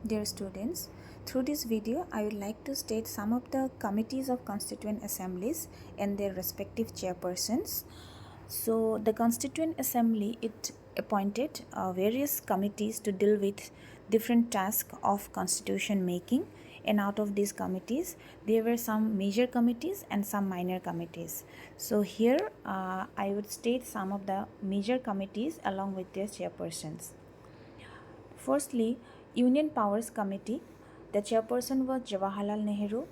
Dear students, through this video, I would like to state some of the committees of Constituent Assemblies and their respective chairpersons. So, the Constituent Assembly, it appointed various committees to deal with different tasks of constitution making, and out of these committees, there were some major committees and some minor committees. So, here I would state some of the major committees along with their chairpersons. Firstly, Union Powers Committee, the chairperson was Jawaharlal Nehru.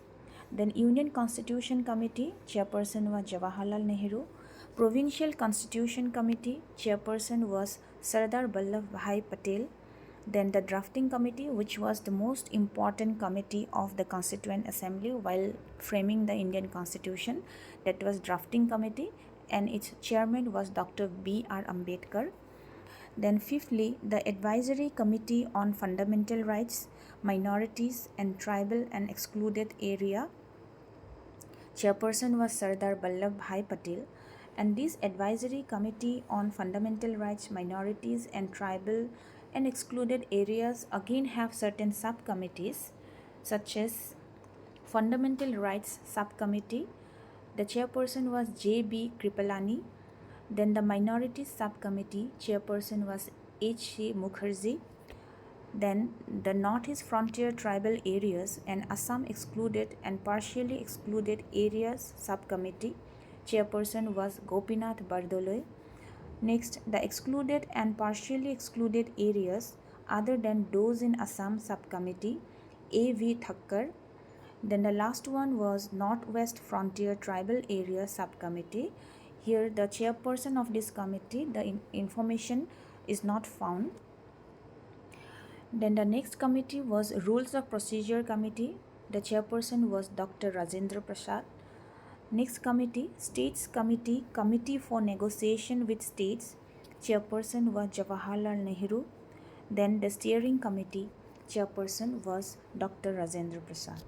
Then Union Constitution Committee, chairperson was Jawaharlal Nehru. Provincial Constitution Committee, chairperson was Sardar Vallabhbhai Patel. Then the Drafting Committee, which was the most important committee of the Constituent Assembly while framing the Indian Constitution, that was Drafting Committee, and its chairman was Dr. B.R. Ambedkar. Then fifthly, the Advisory Committee on Fundamental Rights, Minorities and Tribal and Excluded Area. Chairperson was Sardar Vallabhbhai Patel. And this Advisory Committee on Fundamental Rights, Minorities and Tribal and Excluded Areas again have certain subcommittees such as Fundamental Rights Subcommittee. The chairperson was J.B. Kripalani. Then the Minorities Subcommittee chairperson was H.C. Mukherjee. Then the Northeast Frontier Tribal Areas and Assam Excluded and Partially Excluded Areas Subcommittee chairperson was Gopinath Bardoloy. Next, the Excluded and Partially Excluded Areas other than those in Assam Subcommittee, A.V. Thakkar. Then the last one was Northwest Frontier Tribal Area Subcommittee. Here the chairperson of this committee, the information is not found. Then the next committee was Rules of Procedure Committee. The chairperson was Dr. Rajendra Prasad. Next committee, States Committee, Committee for Negotiation with States. Chairperson was Jawaharlal Nehru. Then the Steering Committee, chairperson was Dr. Rajendra Prasad.